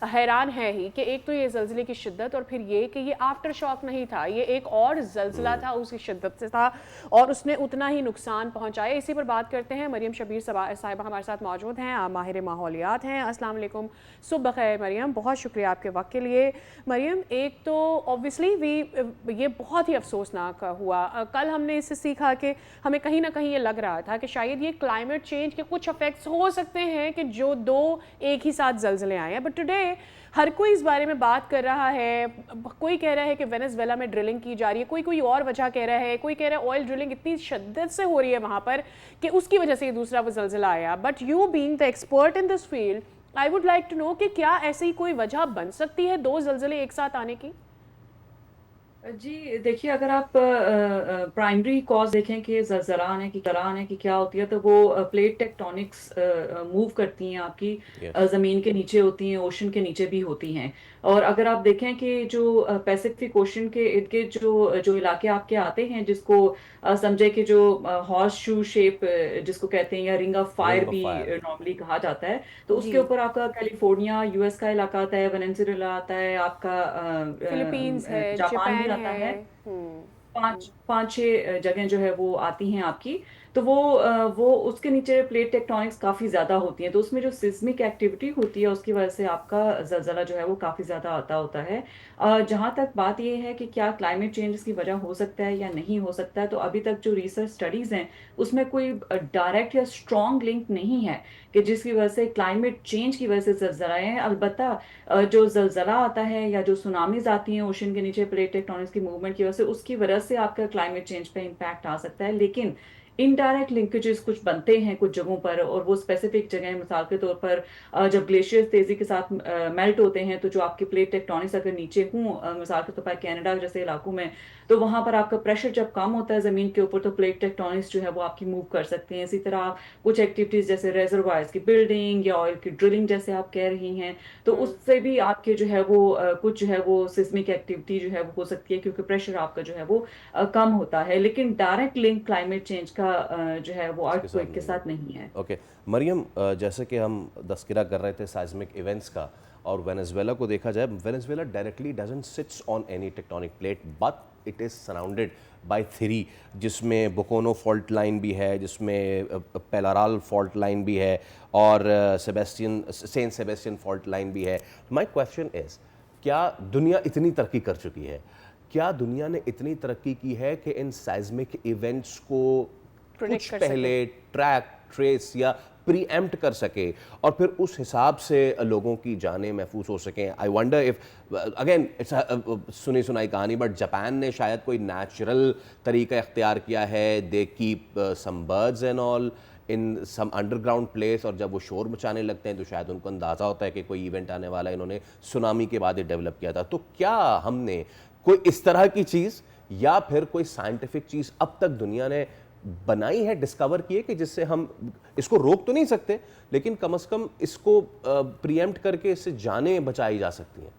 हैरान है ही कि एक तो ये ज़लज़ले की शिद्दत और फिर ये कि ये आफ्टर शॉक नहीं था, ये एक और ज़लज़ला था, उसकी शिद्दत से था और उसने उतना ही नुकसान पहुंचाया। इसी पर बात करते हैं, मरियम शबीर साहिबा हमारे साथ मौजूद हैं, आप माहिर माहौलियात हैं। अस्सलाम वालेकुम, सुबह खैर मरियम, बहुत शुक्रिया आपके वक्त के लिए। मरियम, एक तो ऑब्वियसली ये बहुत ही अफसोसनाक हुआ। कल हमने इससे सीखा कि हमें कहीं ना कहीं ये लग रहा था कि शायद ये क्लाइमेट चेंज के कुछ इफेक्ट्स हो सकते हैं कि जो दो एक ही साथ जलजले आए हैं, बट टुडे हर कोई इस बारे में बात कर रहा है। कोई कह रहा है कि वेनेजुएला में ड्रिलिंग की जा रही है, कोई कोई और वजह कह रहा है, कोई कह रहा है ऑयल ड्रिलिंग इतनी शिद्दत से हो रही है वहाँ पर कि उसकी वजह से ये दूसरा वो जलजिला आया। But you being the expert in this field, I would like to know कि क्या ऐसी कोई वजह बन सकती है दो जलजिले एक साथ आने की? जी देखिए, अगर आप प्राइमरी कॉज देखें कि ज़लज़ला आने की क्या होती है, तो वो प्लेट टेक्टोनिक्स मूव करती हैं आपकी, यस। ज़मीन के नीचे होती हैं, ओशन के नीचे भी होती हैं। और अगर आप देखें कि जो पैसिफिक ओशन के इर्द गिर्द जो जो इलाके आपके आते हैं, जिसको समझे कि जो हॉर्स शू शेप जिसको कहते हैं, या ring of fire ring of भी फायर। नॉर्मली कहा जाता है, तो जी। उसके ऊपर आपका कैलिफोर्निया यूएस का इलाका आता है, वेनेजुएला आता है, आपका फिलीपींस है, जापान भी जापान आता है। है। हम्म। पाँच पाँच छः जगह जो है वो आती हैं आपकी। तो वो उसके नीचे प्लेट टेक्टोनिक्स काफ़ी ज़्यादा होती हैं, तो उसमें जो सिस्मिक एक्टिविटी होती है उसकी वजह से आपका ज़लज़ला जो है वो काफ़ी ज़्यादा आता होता है। जहाँ तक बात ये है कि क्या क्लाइमेट चेंज इसकी वजह हो सकता है या नहीं हो सकता है, तो अभी तक जो रिसर्च स्टडीज़ हैं उसमें कोई डायरेक्ट या स्ट्रॉन्ग लिंक नहीं है कि जिसकी वजह से क्लाइमेट चेंज की वजह से ज़लज़ला हैं। अलबत्ता जो ज़लज़ला आता है या जो सुनामीज़ आती हैं ओशन के नीचे प्लेट टेक्टोनिक्स की मूवमेंट की वजह से आपका क्लाइमेट चेंज पे इम्पैक्ट आ सकता है। लेकिन इनडायरेक्ट लिंकेजेस कुछ बनते हैं कुछ जगहों पर, और वो स्पेसिफिक जगह, मिसाल के तौर पर जब ग्लेशियर्स तेजी के साथ मेल्ट होते हैं, तो जो आपके प्लेट टेक्टोनिक्स अगर नीचे हों, मिसाल के तौर पर कनाडा जैसे इलाकों में, तो वहां पर आपका प्रेशर जब कम होता है जमीन के ऊपर, तो प्लेट टेक्टोनिक्स जो है वो आपकी मूव कर सकते हैं। इसी तरह कुछ एक्टिविटीज जैसे रेजरवायर्स की बिल्डिंग या ऑयल की ड्रिलिंग जैसे आप कह रही हैं, तो हम्म। उससे भी आपके जो है वो कुछ जो है वो सिस्मिक एक्टिविटी जो है वो हो सकती है, क्योंकि प्रेशर आपका जो है वो कम होता है। लेकिन डायरेक्ट लिंक क्लाइमेट चेंज का जो है वो इसके साथ अर्थक्वेक के नहीं है। साथ नहीं है। ओके। मरियम, जैसे कि हम तज़किरा कर रहे थे साइज़मिक इवेंट्स का, और वेनेजुएला को देखा जाए, Venezuela directly doesn't sits on any tectonic plate, but it is surrounded by three, जिसमें बोकोनो फॉल्ट लाइन भी है, जिसमें पेलाराल फॉल्ट लाइन भी है, और सेंट सेबेस्टियन फॉल्ट लाइन भी है। माय क्वेश्चन इज़, क्या दुनिया इतनी तरक्की कर चुकी है, क्या दुनिया ने इतनी तरक्की की है कि इन साइज़मिक इवेंट्स को प्रोडिक्ट कुछ कर सके। पहले ट्रैक, ट्रेस या प्रीएम्प्ट कर सके, और फिर उस हिसाब से लोगों की जानें महफूज हो सकें? I wonder if, again it's सुनी सुनाई कहानी, बट जापान ने शायद कोई नेचुरल तरीका इख्तियार किया है। They keep some birds and all in some underground place, और जब वो शोर मचाने लगते हैं तो शायद उनको अंदाज़ा होता है कि कोई इवेंट आने वाला है। इन्होंने सुनामी के बाद ये डेवलप किया था। तो क्या हमने कोई इस तरह की चीज़, या फिर कोई साइंटिफिक चीज़ अब तक दुनिया ने बनाई है, डिस्कवर की है, कि जिससे हम इसको रोक तो नहीं सकते, लेकिन कम से कम इसको प्रीएम्प्ट करके इससे जानें बचाई जा सकती हैं?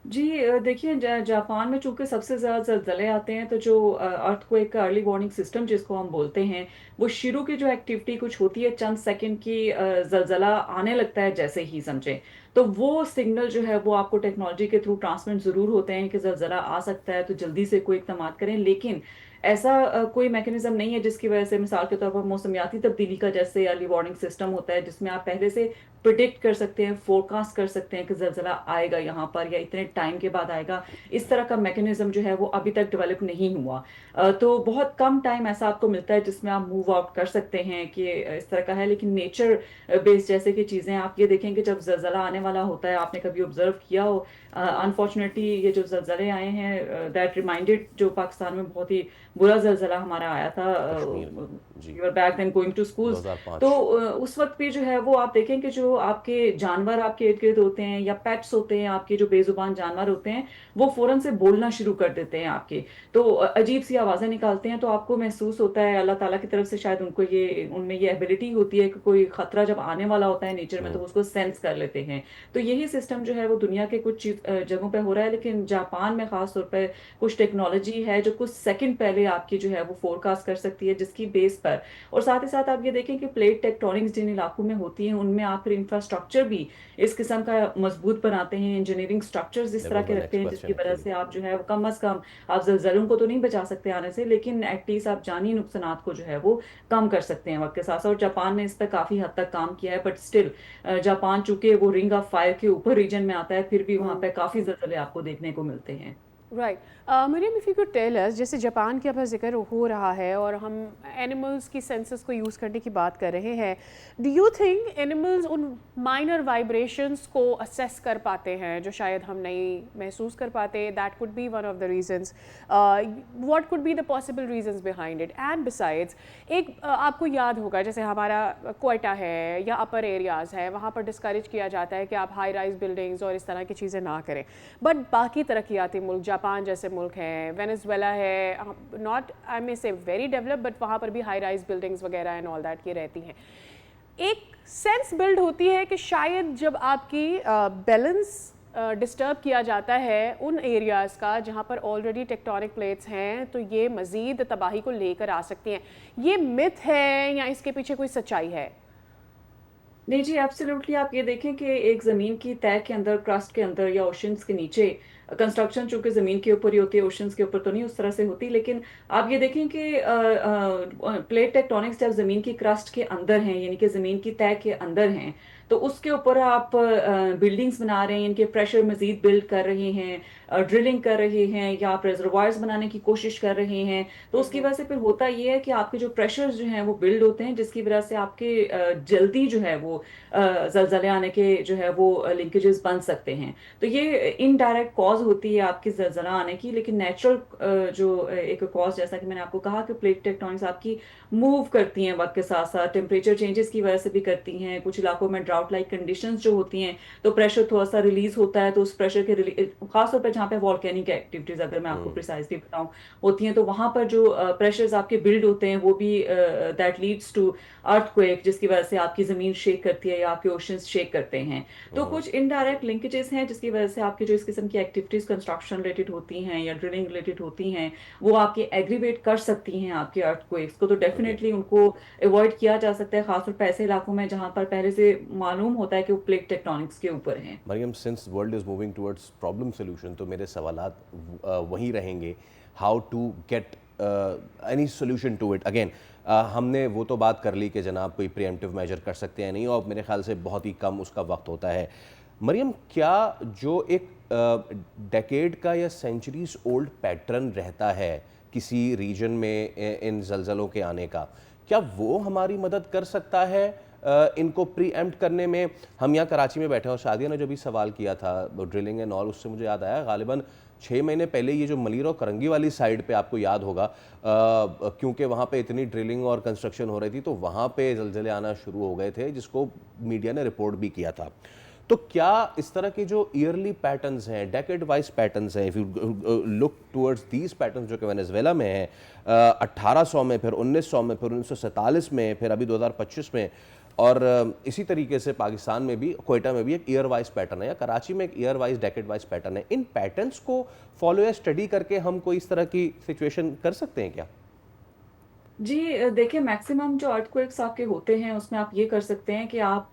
जी देखिए, जापान में चूंकि सबसे ज़्यादा ज़लज़ले आते हैं, तो जो अर्थक्वेक का अर्ली वार्निंग सिस्टम जिसको हम बोलते हैं, वो शुरू की जो एक्टिविटी कुछ होती है चंद सेकंड की, ज़लज़ला आने लगता है जैसे ही समझे, तो वो सिग्नल जो है वो आपको टेक्नोलॉजी के थ्रू ट्रांसमिट ज़रूर होते हैं कि ज़लज़ला आ सकता है, तो जल्दी से कोई इक़दाम करें। लेकिन ऐसा कोई मैकेनिज्म नहीं है जिसकी वजह से, मिसाल के तौर पर मौसमियाती तब्दीली का जैसे अर्ली वार्निंग सिस्टम होता है, जिसमें आप पहले से प्रिडिक्ट कर सकते हैं, फोरकास्ट कर सकते हैं कि ज़लज़ला आएगा यहाँ पर या इतने टाइम के बाद आएगा। इस तरह का मैकेनिज्म जो है वो अभी तक डेवलप नहीं हुआ। तो बहुत कम टाइम ऐसा आपको मिलता है जिसमें आप मूव आउट कर सकते हैं कि इस तरह का है। लेकिन नेचर बेस्ड जैसे कि चीज़ें, आप ये देखेंगे जब ज़लज़ला आने वाला होता है, आपने कभी ऑब्जर्व किया हो, अनफॉर्चुनेटली ये जो ज़लज़ले आए हैं, दैट रिमाइंडेड, जो पाकिस्तान में बहुत ही बुरा ज़लज़ला हमारा आया था, कश्मीर में। जी। We were back then going to schools. तो 2005। उस वक्त भी जो है वो आप देखें कि जो आपके जानवर आपके इर्द गिर्द होते हैं या पेट्स होते हैं आपके, जो बेजुबान जानवर होते हैं, वो फौरन से बोलना शुरू कर देते हैं आपके। तो अजीब सी आवाज़ें निकालते हैं, तो आपको महसूस होता है अल्लाह ताला की तरफ से शायद उनको ये, उनमें ये एबिलिटी होती है कि कोई खतरा जब आने वाला होता है नेचर में, तो वो उसको सेंस कर लेते हैं। तो यही सिस्टम जो है वो दुनिया के कुछ जगहों पे हो रहा है, लेकिन जापान में खास तौर पे कुछ टेक्नोलॉजी है जो कुछ सेकंड पहले आपकी जो है वो फोरकास्ट कर सकती है, जिसकी बेस पर, और साथ ही साथ आप ये देखें कि प्लेट टेक्टोनिक्स जिन इलाकों में होती हैं उनमें आप फिर इंफ्रास्ट्रक्चर भी इस किस्म का मजबूत बनाते हैं, इंजीनियरिंग स्ट्रक्चर्स इस तरह वो के मैं रखते नेक्स्ट हैं जिसकी क्वेश्चन वजह एक्चुअली। से आप जो है वो कम अज कम, आप जलजलों को तो नहीं बचा सकते आने से, लेकिन एटलीस्ट आप जानी नुकसानात को जो है वो कम कर सकते हैं वक्त के साथ साथ। और जापान ने इस पर काफी हद तक काम किया है, बट स्टिल जापान चूंकि वो रिंग ऑफ फायर के ऊपर रीजन में आता है, फिर भी वहां पे काफी जलजले आपको देखने को मिलते हैं। Right. Mariam, if you could tell us, जैसे जापान के अब जिक्र हो रहा है और हम एनिमल्स की सेंसेस को यूज़ करने की बात कर रहे हैं, डू यू थिंक एनिमल्स उन माइनर वाइब्रेशंस को असेस कर पाते हैं जो शायद हम नहीं महसूस कर पाते? That could be one of the reasons. What could be the possible reasons behind it? And besides, एक आपको याद होगा जैसे हमारा क्वेटा है या अपर एरियाज़ है, वहाँ पर डिस्करेज किया जाता है कि आप हाई राइज बिल्डिंग्स और इस तरह की चीज़ें ना करें, बट बाकी तरक्याती मुल्क, जापान जैसे मुल्क हैं, वेनेजुएला है, नॉट आई मे से वेरी डेवलप, बट वहाँ पर भी हाई राइज बिल्डिंग्स वगैरह एंड ऑल दैट की रहती हैं। एक सेंस बिल्ड होती है कि शायद जब आपकी बैलेंस डिस्टर्ब किया जाता है उन एरियाज़ का जहाँ पर ऑलरेडी टेक्टोनिक प्लेट्स हैं, तो ये मज़ीद तबाही को लेकर आ सकती हैं। ये मिथ है या इसके पीछे कोई सच्चाई है? नहीं जी, एब्सोल्युटली। आप ये देखें कि एक ज़मीन की तह के अंदर, क्रस्ट के अंदर या ओशंस के नीचे, कंस्ट्रक्शन चूंकि ज़मीन के ऊपर ही होती है, ओशंस के ऊपर तो नहीं उस तरह से होती, लेकिन आप ये देखें कि प्लेट टेक्टोनिक्स जब ज़मीन की क्रस्ट के अंदर हैं, यानी कि ज़मीन की तह के अंदर हैं, तो उसके ऊपर आप बिल्डिंग्स बना रहे हैं, इनके प्रेशर मजीद बिल्ड कर रहे हैं, ड्रिलिंग कर रहे हैं, या आप रिजर्वायर्स बनाने की कोशिश कर रहे हैं, तो उसकी वजह से फिर होता ये है कि आपके जो प्रेशर्स जो हैं वो बिल्ड होते हैं, जिसकी वजह से आपके जल्दी जो है वो जलजले आने के जो है वो लिंकेजेस बन सकते हैं। तो ये इनडायरेक्ट कॉज होती है आपकी जलजला आने की, लेकिन नेचुरल जो एक कॉज, जैसा कि मैंने आपको कहा कि प्लेट टेक्टोनिक्स आपकी मूव करती हैं वक्त के साथ साथ, टेम्परेचर चेंजेस की वजह से भी करती हैं, कुछ इलाकों में ड्राउट लाइक कंडीशंस जो होती हैं, तो प्रेशर थोड़ा सा रिलीज होता है, तो उस प्रेशर के खासतौर पर जहाँ पे वॉल्केनिक एक्टिविटीज, अगर मैं आपको प्रिसाइजली बताऊं, होती हैं, तो वहां पर जो प्रेशर्स आपके बिल्ड होते हैं वो भी दैट लीड्स टू अर्थक्वेक, जिसकी वजह से आपकी जमीन शेक करती है या आपके ओशंस शेक करते हैं। तो कुछ इनडायरेक्ट लिंकेजेस हैं जिसकी वजह से आपके जो इस किस्म की एक्टिविटीज कंस्ट्रक्शन रिलेटेड होती हैं या ड्रिलिंग रिलेटेड होती हैं, वो आपके एग्रीवेट कर सकती हैं आपके अर्थक्वेक्स को। तो डेफिनेटली उनको अवॉइड किया जा सकता है, खासतौर पर ऐसे इलाकों में जहां पर पहले से मालूम होता है कि वो प्लेट टेक्टोनिक्स के ऊपर हैं। Mariam, since world is moving towards problem solution, तो मेरे सवालात वहीं रहेंगे, how to get any solution to it. Again हमने वो तो बात कर ली कि जनाब कोई प्रिएम्प्टिव मेजर कर सकते हैं नहीं, और मेरे ख्याल से बहुत ही कम उसका वक्त होता है। मरियम, क्या जो एक डेकेड का या सेंचुरीज ओल्ड पैटर्न रहता है किसी रीजन में इन जलजलों के आने का, क्या वो हमारी मदद कर सकता है इनको प्रीएम्प्ट करने में? हम यहाँ कराची में बैठे हैं और शादिया ने जो भी सवाल किया था ड्रिलिंग एंड ऑल, उससे मुझे याद आया गालिबन 6 महीने पहले ये जो मलीर और करंगी वाली साइड पे, आपको याद होगा, क्योंकि वहाँ पे इतनी ड्रिलिंग और कंस्ट्रक्शन हो रही थी, तो वहाँ पे जलजले आना शुरू हो गए थे, जिसको मीडिया ने रिपोर्ट भी किया था। तो क्या इस तरह के जो ईयरली पैटर्न्स हैं, डेकेड वाइज पैटर्न्स हैं, if you look towards these patterns जो कि वेनेजुएला में हैं, 1800 में, फिर 1900 में, फिर 1947 में, फिर अभी 2025 में, और इसी तरीके से पाकिस्तान में भी, क्वेटा में भी एक ईयर वाइज पैटर्न है, या कराची में एक year wise decade wise pattern है। इन पैटर्न्स को फॉलो या स्टडी करके हम कोई इस तरह की सिचुएशन कर सकते हैं क्या? जी, देखिए, मैक्सिमम जो अर्थक्वेक्स आपके होते हैं उसमें आप ये कर सकते हैं कि आप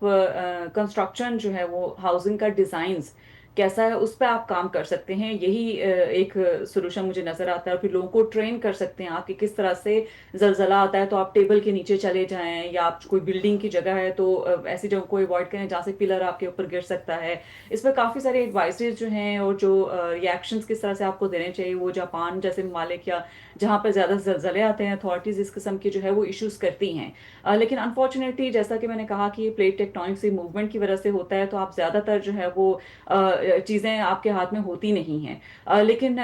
कंस्ट्रक्शन जो है वो हाउसिंग का डिज़ाइंस कैसा है उस पर आप काम कर सकते हैं। यही एक सोल्यूशन मुझे नज़र आता है। और फिर लोगों को ट्रेन कर सकते हैं आप कि किस तरह से जलजला आता है तो आप टेबल के नीचे चले जाएं, या आप कोई बिल्डिंग की जगह है तो ऐसी जगह को अवॉइड करें जहाँ से पिलर आपके ऊपर गिर सकता है। इस पर काफ़ी सारे एडवाइसेज जो हैं और जो रिएक्शंस किस तरह से आपको देने चाहिए, वो जापान जैसे ममालिक या जहाँ पर ज़्यादा जलजले आते हैं, अथॉरिटीज़ इस किस्म की जो है वो इश्यूज़ करती हैं। लेकिन अनफॉर्चुनेटली, जैसा कि मैंने कहा कि ये प्लेट टेक्टोनिक्स मूवमेंट की वजह से होता है, तो आप ज़्यादातर जो है वो चीज़ें आपके हाथ में होती नहीं हैं। लेकिन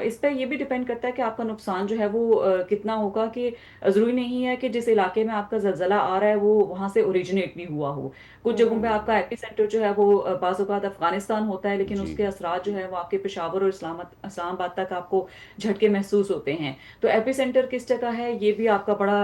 इस पे ये भी डिपेंड करता है कि आपका नुकसान जो है वो कितना होगा, कि ज़रूरी नहीं है कि जिस इलाके में आपका ज़लज़ला आ रहा है वो वहाँ से ओरिजिनेट भी हुआ हो। कुछ जगहों पे आपका एपिसेंटर जो है वो बाज़ औक़ात अफ़गानिस्तान होता है, लेकिन जी। उसके असरात जो है वो आपके पेशावर और इस्लामाबाद तक आपको झटके महसूस होते हैं। तो एपिसेंटर किस जगह है, ये भी आपका बड़ा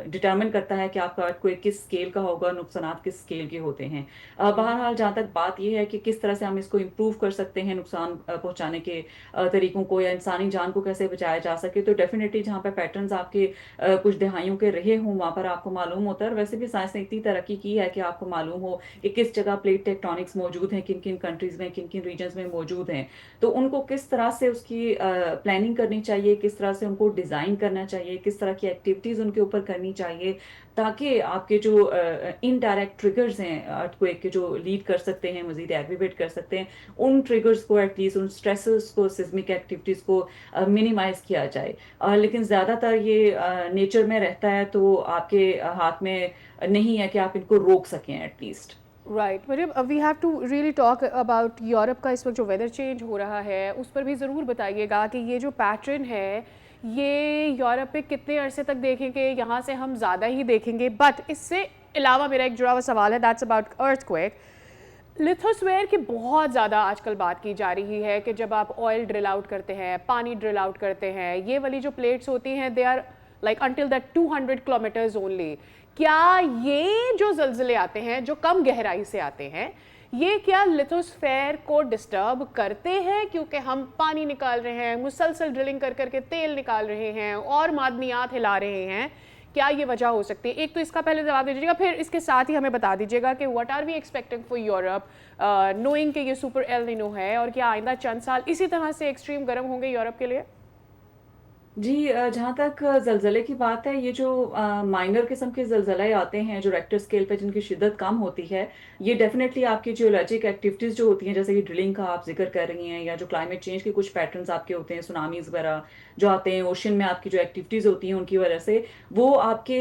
डिटरमिन करता है कि आपका अर्थक्वेक किस स्केल का होगा, नुकसानात किस स्केल के होते हैं। बहरहाल जहाँ तक बात ये है कि किस तरह से हम इसको इम्प्रूव कर सकते हैं, नुकसान पहुँचाने के तरीकों को, या इंसानी जान को कैसे बचाया जा सके, तो डेफ़िनेटली जहाँ पे पैटर्न्स आपके कुछ दहाइयों के रहे हों, वहाँ पर आपको मालूम होता है। और वैसे भी साइंस ने इतनी तरक्की की है कि आपको मालूम हो कि किस जगह प्लेट टेक्टोनिक्स मौजूद हैं, किन-किन कंट्रीज़ में, किन-किन रीजन्स में मौजूद हैं। तो उनको किस तरह से उसकी प्लानिंग करनी चाहिए, किस तरह से उनको डिज़ाइन करना चाहिए, किस तरह की एक्टिविटीज़ उनके ऊपर करनी चाहिए, ताकि आपके जो इनडायरेक्ट ट्रिगर्स हैं अर्थक्वेक के, जो लीड कर सकते हैं, मज़ीद एग्रीवेट कर सकते हैं, उन ट्रिगर्स को एटलीस्ट, उन स्ट्रेसेस को, सिस्मिक एक्टिविटीज़ को मिनिमाइज़ किया जाए। लेकिन ज़्यादातर ये नेचर में रहता है, तो आपके हाथ में नहीं है कि आप इनको रोक सकें at least. Right Mariam, we have to really talk about Europe का इस वक्त जो वेदर चेंज हो रहा है उस पर भी ज़रूर बताइएगा कि ये जो पैटर्न है ये यूरोप पे कितने अरसे तक देखेंगे, यहाँ से हम ज़्यादा ही देखेंगे। बट इससे अलावा मेरा एक जुड़ा हुआ सवाल है, दैट्स अबाउट अर्थक्वेक। लिथोस्फीयर की बहुत ज़्यादा आजकल बात की जा रही है कि जब आप ऑयल ड्रिल आउट करते हैं, पानी ड्रिल आउट करते हैं, ये वाली जो प्लेट्स होती हैं they are like until that 200 kilometres only. क्या ये जो ज़लज़ले आते हैं जो कम गहराई से आते हैं, ये क्या लिथोस्फीयर को डिस्टर्ब करते हैं क्योंकि हम पानी निकाल रहे हैं, मुसलसल ड्रिलिंग कर करके तेल निकाल रहे हैं और मादनियात हिला रहे हैं? क्या ये वजह हो सकती है? एक तो इसका पहले जवाब दे दीजिएगा, फिर इसके साथ ही हमें बता दीजिएगा कि what are we expecting for Europe knowing कि ये सुपर एल नीनो है, और क्या आइंदा चंद साल इसी तरह से एक्सट्रीम गर्म होंगे यूरोप के लिए? जी, जहाँ तक ज़लज़ले की बात है, ये जो माइनर किस्म के ज़लज़ले आते हैं, जो रेक्टर स्केल पे जिनकी शिद्दत कम होती है, ये डेफ़िनेटली आपकी जियोलॉजिक एक्टिविटीज़ जो होती हैं, जैसे कि ड्रिलिंग का आप ज़िक्र कर रही हैं, या जो क्लाइमेट चेंज के कुछ पैटर्न्स आपके होते हैं, सुनामीज़ वगैरह जो आते हैं, ओशन में आपकी जो एक्टिविटीज़ होती हैं, उनकी वजह से वो आपके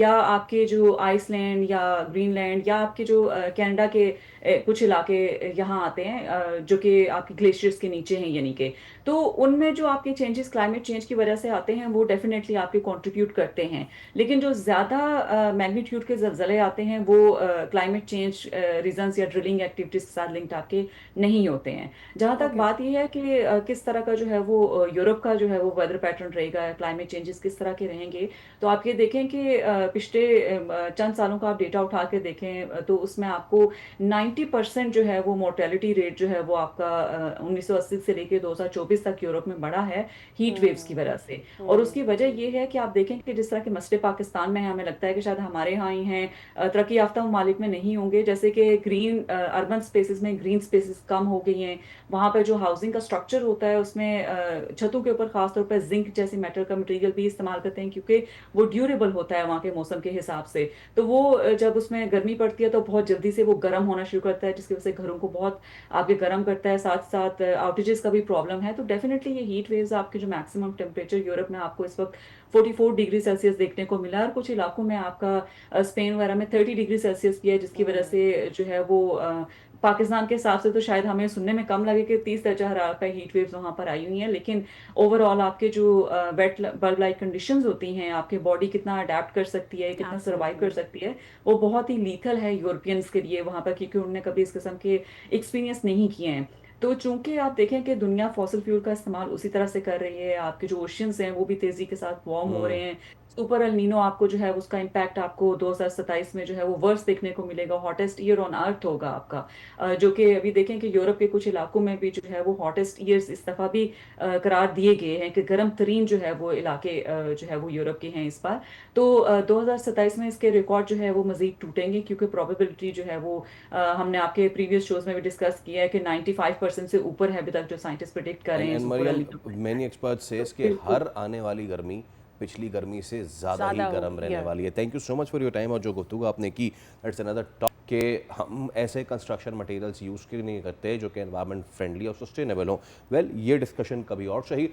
या आपके जो आइसलैंड या ग्रीनलैंड, या आपके जो कनाडा के कुछ इलाके यहाँ आते हैं, जो कि आपके ग्लेशियर्स के नीचे हैं यानी कि, तो उनमें जो आपके चेंजेस क्लाइमेट चेंज की वजह से आते हैं, वो डेफिनेटली आपके कंट्रीब्यूट करते हैं। लेकिन जो ज़्यादा मैग्नीट्यूड के ज़लज़ले आते हैं, वो क्लाइमेट चेंज रीजंस या ड्रिलिंग एक्टिविटीज़ के साथ लिंक्ड आपके नहीं होते हैं। जहाँ तक ओके। बात ये है कि किस तरह का जो है वो यूरोप का जो है वो वेदर पैटर्न रहेगा, क्लाइमेट चेंजेस किस तरह के रहेंगे, तो आप ये देखें कि पिछले चंद सालों का आप डेटा उठा के देखें, तो उसमें आपको 90% जो है वो मोर्टेलिटी रेट जो है वो आपका 1980 से लेके 2024 तक यूरोप में बढ़ा है, हीट वेव्स की वजह से। और उसकी वजह ये है कि आप देखें कि जिस तरह के मसले पाकिस्तान में हैं, हमें लगता है कि शायद हमारे यहाँ ही हैं, तरक्की याफ्ता ममालिक में नहीं होंगे। जैसे कि ग्रीन अर्बन स्पेसेस में ग्रीन स्पेसेस कम हो गई हैं, वहाँ पर जो हाउसिंग का स्ट्रक्चर होता है उसमें छतों के ऊपर खासतौर पर जिंक जैसी मेटल का मटेरियल भी इस्तेमाल करते हैं, क्योंकि वो ड्यूरेबल होता है वहाँ के मौसम के हिसाब से। तो वो जब उसमें गर्मी पड़ती है तो बहुत जल्दी से वो गर्म होना शुरू करता है, जिसकी वजह से घरों को बहुत आगे गर्म करता है, साथ साथ आउटेजेस का भी प्रॉब्लम है। तो डेफिनेटली ये हीट वेव्स, आपके जो मैक्सिमम टेम्परेचर यूरोप में आपको इस वक्त 44 डिग्री सेल्सियस देखने को मिला, और कुछ इलाकों में आपका स्पेन वगैरह में 30 डिग्री सेल्सियस भी है, जिसकी वजह से जो है वो पाकिस्तान के हिसाब से तो शायद हमें सुनने में कम लगे कि 30 दर्जा हरारत का हीट वेव्स वहाँ पर आई हुई हैं, लेकिन ओवरऑल आपके जो वेट बल्ब लाइक कंडीशंस होती हैं, आपके बॉडी कितना अडेप्ट कर सकती है, कितना सर्वाइव कर सकती है, वो बहुत ही लीथल है यूरोपियंस के लिए वहाँ पर, क्योंकि उन्होंने कभी इस किस्म के एक्सपीरियंस नहीं किए हैं। तो चूंकि आप देखें कि दुनिया फॉसिल फ्यूल का इस्तेमाल उसी तरह से कर रही है, आपके जो ओशियंस हैं वो भी तेजी के साथ वार्म हो रहे हैं, सुपर एल नीनो आपको जो है उसका इम्पैक्ट आपको 2027 में जो है वो वर्ष देखने को मिलेगा, हॉटेस्ट ईयर ऑन अर्थ होगा आपका, जो कि अभी देखें कि यूरोप के कुछ इलाकों में भी जो है वो हॉटेस्ट ईयर्स इस दफ़ा भी करार दिए गए हैं, कि गर्म तरीन जो है वो इलाके जो है वो यूरोप के हैं इस बार। तो 2027 में इसके रिकॉर्ड जो है वो मजीद टूटेंगे, क्योंकि प्रोबेबिलिटी जो है वो हमने आपके प्रीवियस शोज में भी डिस्कस किया है कि 95% से ऊपर है अभी तक जो साइंटिस्ट प्रेडिक्ट कर रहे हैं and super El Mariam, Nino. Many experts says कि हर आने वाली गर्मी पिछली गर्मी से ज़्यादा ही ज़्यादा गर्म हो, रहने yeah. वाली है। Thank you so much for your time, और जो गुफ्तगू आपने की, दैट्स अनदर टॉप के हम ऐसे कंस्ट्रक्शन मटेरियल्स यूज़ क्यों नहीं करते जो कि एनवायरनमेंट फ्रेंडली और सस्टेनेबल हो। वेल, ये डिस्कशन कभी और सही।